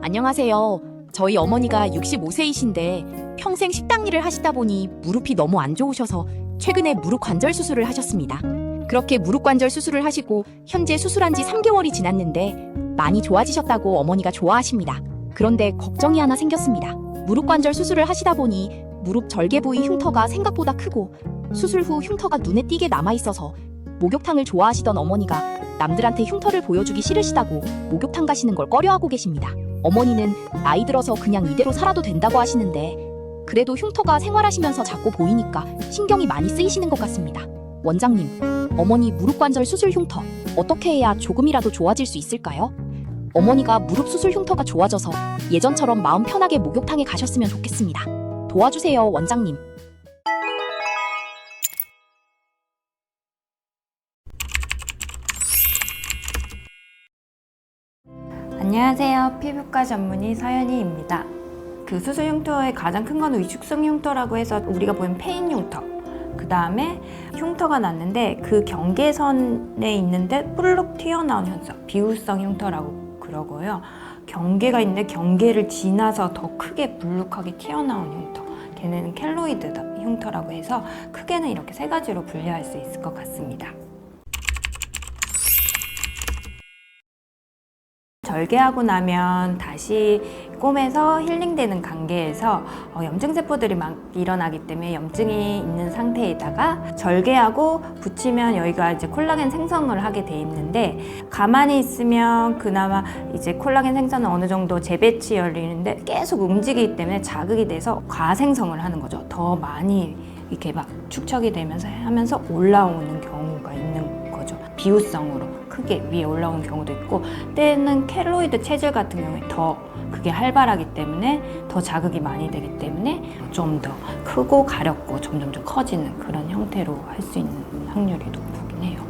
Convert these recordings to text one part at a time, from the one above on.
안녕하세요. 저희 어머니가 65세이신데 평생 식당 일을 하시다 보니 무릎이 너무 안 좋으셔서 최근에 무릎 관절 수술을 하셨습니다. 그렇게 무릎 관절 수술을 하시고 현재 수술한 지 3개월이 지났는데 많이 좋아지셨다고 어머니가 좋아하십니다. 그런데 걱정이 하나 생겼습니다. 무릎 관절 수술을 하시다 보니 무릎 절개 부위 흉터가 생각보다 크고 수술 후 흉터가 눈에 띄게 남아있어서 목욕탕을 좋아하시던 어머니가 남들한테 흉터를 보여주기 싫으시다고 목욕탕 가시는 걸 꺼려하고 계십니다. 어머니는 나이 들어서 그냥 이대로 살아도 된다고 하시는데 그래도 흉터가 생활하시면서 자꾸 보이니까 신경이 많이 쓰이시는 것 같습니다. 원장님, 어머니 무릎 관절 수술 흉터 어떻게 해야 조금이라도 좋아질 수 있을까요? 어머니가 무릎 수술 흉터가 좋아져서 예전처럼 마음 편하게 목욕탕에 가셨으면 좋겠습니다. 도와주세요, 원장님. 안녕하세요. 피부과 전문의 서연이입니다. 그 수술 흉터의 가장 큰 건 위축성 흉터라고 해서 우리가 보는 페인 흉터, 그 다음에 흉터가 났는데 그 경계선에 있는데 뿔룩 튀어나온 현상, 비우성 흉터라고 그러고요. 경계가 있는데 경계를 지나서 더 크게 불룩하게 튀어나온 흉터, 걔네는 켈로이드 흉터라고 해서 크게는 이렇게 세 가지로 분류할 수 있을 것 같습니다. 절개하고 나면 다시 꿰매서 힐링되는 관계에서 염증세포들이 막 일어나기 때문에 염증이 있는 상태에다가 절개하고 붙이면 여기가 이제 콜라겐 생성을 하게 돼 있는데 가만히 있으면 그나마 이제 콜라겐 생성은 어느 정도 재배치 열리는데 계속 움직이기 때문에 자극이 돼서 과생성을 하는 거죠. 더 많이 이렇게 막 축적이 되면서 하면서 올라오는 경우가 있는 거죠. 비우성으로 크게 위에 올라오는 경우도 있고 때는 켈로이드 체질 같은 경우에 더 그게 활발하기 때문에 더 자극이 많이 되기 때문에 좀 더 크고 가렵고 점점 커지는 그런 형태로 할 수 있는 확률이 높긴 해요.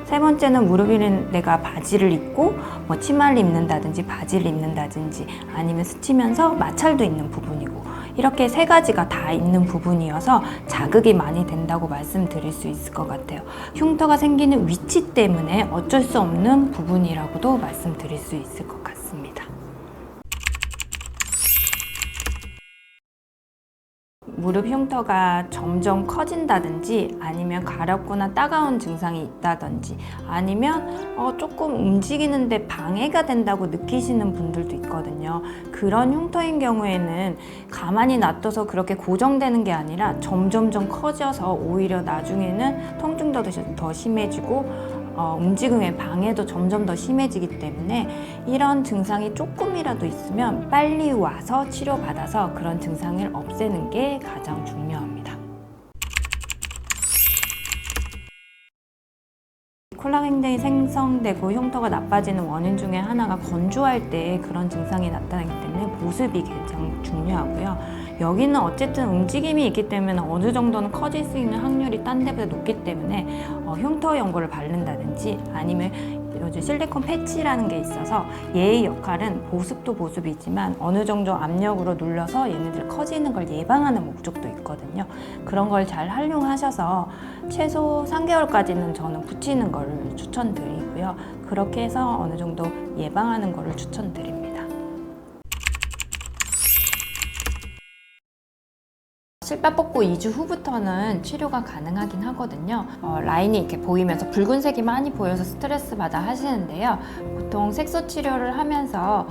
세 번째는 무릎에는 내가 바지를 입고 뭐 치마를 입는다든지 바지를 입는다든지 아니면 스치면서 마찰도 있는 부분이고 이렇게 세 가지가 다 있는 부분이어서 자극이 많이 된다고 말씀드릴 수 있을 것 같아요. 흉터가 생기는 위치 때문에 어쩔 수 없는 부분이라고도 말씀드릴 수 있을 것 같습니다. 무릎 흉터가 점점 커진다든지 아니면 가렵거나 따가운 증상이 있다든지 아니면 조금 움직이는데 방해가 된다고 느끼시는 분들도 있거든요. 그런 흉터인 경우에는 가만히 놔둬서 그렇게 고정되는 게 아니라 점점점 커져서 오히려 나중에는 통증도 더 심해지고 움직임의 방해도 점점 더 심해지기 때문에 이런 증상이 조금이라도 있으면 빨리 와서 치료받아서 그런 증상을 없애는 게 가장 중요합니다. 콜라겐이 생성되고 흉터가 나빠지는 원인 중에 하나가 건조할 때 그런 증상이 나타나기 때문에 보습이 가장 중요하고요. 여기는 어쨌든 움직임이 있기 때문에 어느 정도는 커질 수 있는 확률이 딴 데보다 높기 때문에 흉터 연고를 바른다든지 아니면 요즘 실리콘 패치라는 게 있어서 얘의 역할은 보습도 보습이지만 어느 정도 압력으로 눌러서 얘네들 커지는 걸 예방하는 목적도 있거든요. 그런 걸 잘 활용하셔서 최소 3개월까지는 저는 붙이는 거를 추천드리고요. 그렇게 해서 어느 정도 예방하는 거를 추천드립니다. 실밥 뽑고 2주 후부터는 치료가 가능하긴 하거든요. 라인이 이렇게 보이면서 붉은색이 많이 보여서 스트레스 받아 하시는데요. 보통 색소 치료를 하면서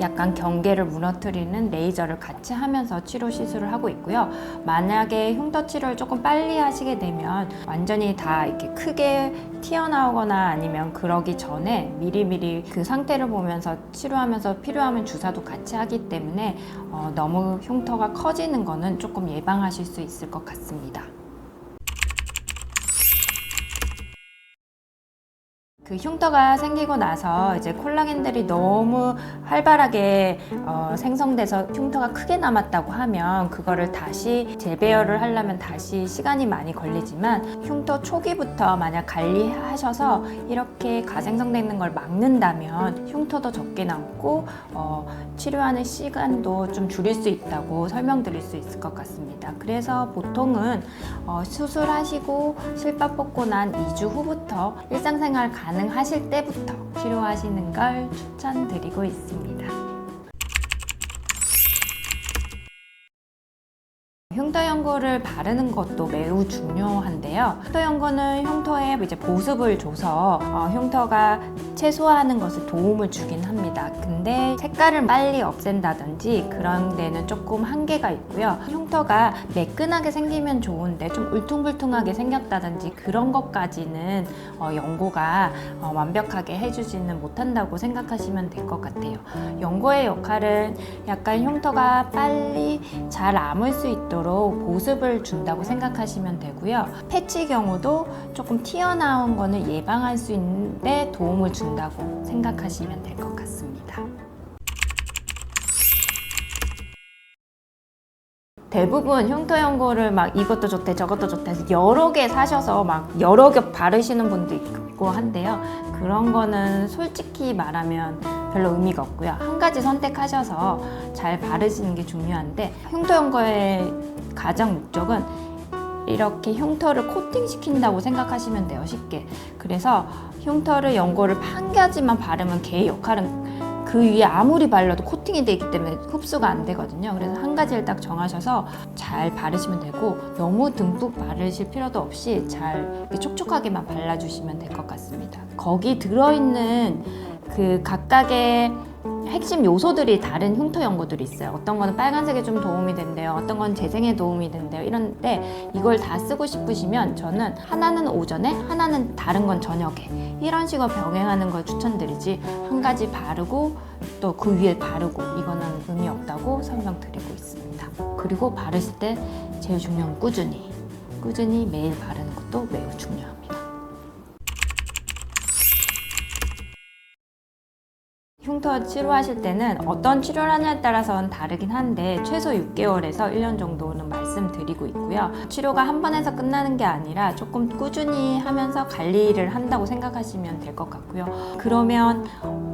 약간 경계를 무너뜨리는 레이저를 같이 하면서 치료 시술을 하고 있고요. 만약에 흉터 치료를 조금 빨리 하시게 되면 완전히 다 이렇게 크게 튀어나오거나 아니면 그러기 전에 미리미리 그 상태를 보면서 치료하면서 필요하면 주사도 같이 하기 때문에 너무 흉터가 커지는 거는 조금 예방하실 수 있을 것 같습니다. 그 흉터가 생기고 나서 이제 콜라겐들이 너무 활발하게 생성돼서 흉터가 크게 남았다고 하면 그거를 다시 재배열을 하려면 다시 시간이 많이 걸리지만 흉터 초기부터 만약 관리하셔서 이렇게 가생성되는 걸 막는다면 흉터도 적게 남고 치료하는 시간도 좀 줄일 수 있다고 설명드릴 수 있을 것 같습니다. 그래서 보통은 수술하시고 실밥 뽑고 난 2주 후부터 일상생활 가능하실 때부터 치료하시는 걸 추천드리고 있습니다. 흉터 연고를 바르는 것도 매우 중요한데요. 흉터 연고는 흉터에 이제 보습을 줘서 흉터가 최소화하는 것에 도움을 주긴 합니다. 근데 색깔을 빨리 없앤다든지 그런 데는 조금 한계가 있고요. 흉터가 매끈하게 생기면 좋은데 좀 울퉁불퉁하게 생겼다든지 그런 것까지는 연고가 완벽하게 해주지는 못한다고 생각하시면 될 것 같아요. 연고의 역할은 약간 흉터가 빨리 잘 아물 수 있도록 보습을 준다고 생각하시면 되고요. 패치 경우도 조금 튀어나온 거는 예방할 수 있는데 도움을 준다고 생각하시면 될 것 같습니다. 대부분 흉터 연고를 막 이것도 좋대 저것도 좋대 해서 여러 개 사셔서 막 여러 겹 바르시는 분도 있고 한데요. 그런 거는 솔직히 말하면 별로 의미가 없고요. 한 가지 선택하셔서 잘 바르시는 게 중요한데, 흉터 연고의 가장 목적은 이렇게 흉터를 코팅시킨다고 생각하시면 돼요. 쉽게. 그래서 흉터를 연고를 한 가지만 바르면 걔의 역할은 그 위에 아무리 발라도 코팅이 되기 때문에 흡수가 안 되거든요. 그래서 한 가지를 딱 정하셔서 잘 바르시면 되고, 너무 듬뿍 바르실 필요도 없이 잘 이렇게 촉촉하게만 발라주시면 될 것 같습니다. 거기 들어있는 그 각각의 핵심 요소들이 다른 흉터 연고들이 있어요. 어떤 거는 빨간색에 좀 도움이 된대요. 어떤 건 재생에 도움이 된대요. 이런데 이걸 다 쓰고 싶으시면 저는 하나는 오전에, 하나는 다른 건 저녁에, 이런 식으로 병행하는 걸 추천드리지, 한 가지 바르고 또 그 위에 바르고 이거는 의미 없다고 설명드리고 있습니다. 그리고 바르실 때 제일 중요한 꾸준히 매일 바르는 것도 매우 중요합니다. 흉터 치료하실 때는 어떤 치료를 하냐에 따라서는 다르긴 한데 최소 6개월에서 1년 정도는 말씀드리고 있고요. 치료가 한 번에서 끝나는 게 아니라 조금 꾸준히 하면서 관리를 한다고 생각하시면 될 것 같고요. 그러면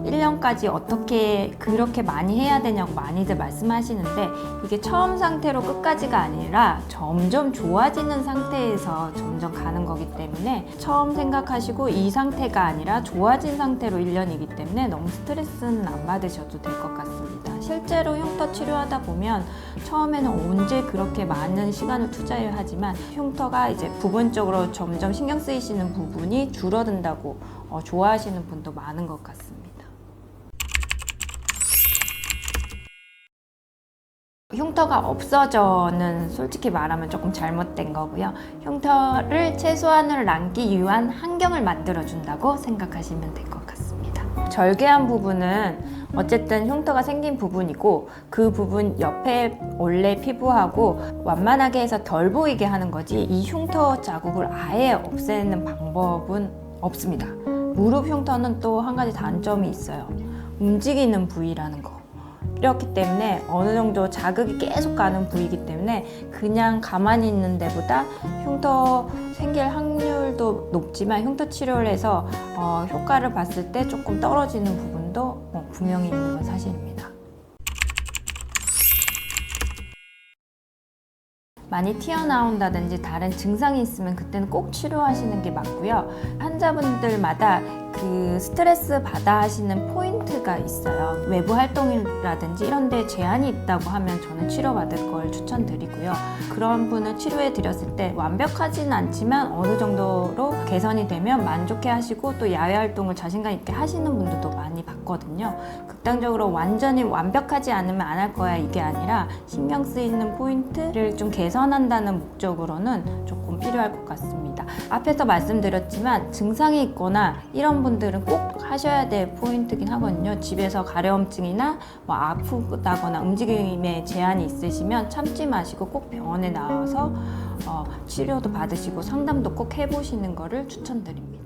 1년까지 어떻게 그렇게 많이 해야 되냐고 많이들 말씀하시는데, 이게 처음 상태로 끝까지가 아니라 점점 좋아지는 상태에서 점점 가는 거기 때문에 처음 생각하시고 이 상태가 아니라 좋아진 상태로 1년이기 때문에 너무 스트레스는 안 받으셔도 될 것 같습니다. 실제로 흉터 치료하다 보면 처음에는 언제 그렇게 많은 시간을 투자해야 하지만 흉터가 이제 부분적으로 점점 신경 쓰이시는 부분이 줄어든다고 좋아하시는 분도 많은 것 같습니다. 흉터가 없어져는 솔직히 말하면 조금 잘못된 거고요. 흉터를 최소한으로 남기 위한 환경을 만들어준다고 생각하시면 될 것 같습니다. 절개한 부분은 어쨌든 흉터가 생긴 부분이고, 그 부분 옆에 원래 피부하고 완만하게 해서 덜 보이게 하는 거지, 이 흉터 자국을 아예 없애는 방법은 없습니다. 무릎 흉터는 또 한 가지 단점이 있어요. 움직이는 부위라는 거. 이렇기 때문에 어느 정도 자극이 계속 가는 부위이기 때문에 그냥 가만히 있는 데보다 흉터 생길 확률도 높지만, 흉터 치료를 해서 효과를 봤을 때 조금 떨어지는 부분도 분명히 있는 건 사실입니다. 많이 튀어나온다든지 다른 증상이 있으면 그때는 꼭 치료하시는 게 맞고요. 환자분들마다 그 스트레스 받아 하시는 포인트가 있어요. 외부 활동이라든지 이런 데 제한이 있다고 하면 저는 치료받을 걸 추천드리고요. 그런 분을 치료해 드렸을 때 완벽하지는 않지만 어느 정도로 개선이 되면 만족해 하시고 또 야외 활동을 자신감 있게 하시는 분들도 많이 봤거든요. 극단적으로 완전히 완벽하지 않으면 안 할 거야 이게 아니라 신경 쓰이는 포인트를 좀 개선한다는 목적으로는 조금 필요할 것 같습니다. 앞에서 말씀드렸지만 증상이 있거나 이런 분들은 꼭 하셔야 될 포인트긴 하거든요. 집에서 가려움증이나 뭐 아프다거나 움직임에 제한이 있으시면 참지 마시고 꼭 병원에 나와서 치료도 받으시고 상담도 꼭 해보시는 거를 추천드립니다.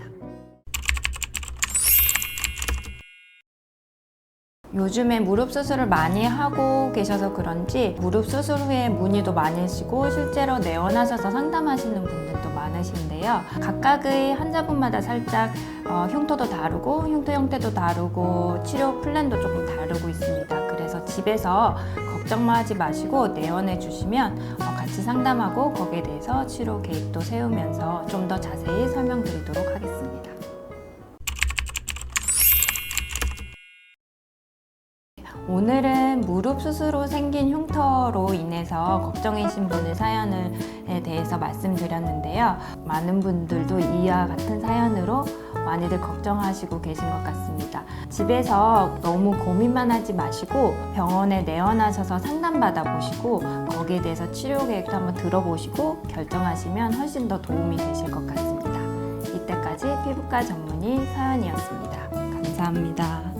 요즘에 무릎 수술을 많이 하고 계셔서 그런지 무릎 수술 후에 문의도 많으시고 실제로 내원하셔서 상담하시는 분들도 많으신데요. 각각의 환자분마다 살짝 흉터도 다르고 흉터 형태도 다르고 치료 플랜도 조금 다르고 있습니다. 그래서 집에서 걱정하지 마시고 내원해 주시면 같이 상담하고 거기에 대해서 치료 계획도 세우면서 좀 더 자세히 설명드리도록 하겠습니다. 오늘은 무릎 수술 후 생긴 흉터 거로 인해서 걱정이신 분의 사연에 대해서 말씀드렸는데요. 많은 분들도 이와 같은 사연으로 많이들 걱정하시고 계신 것 같습니다. 집에서 너무 고민만 하지 마시고 병원에 내원하셔서 상담받아 보시고 거기에 대해서 치료 계획도 한번 들어보시고 결정하시면 훨씬 더 도움이 되실 것 같습니다. 이때까지 피부과 전문의 서연이었습니다. 감사합니다.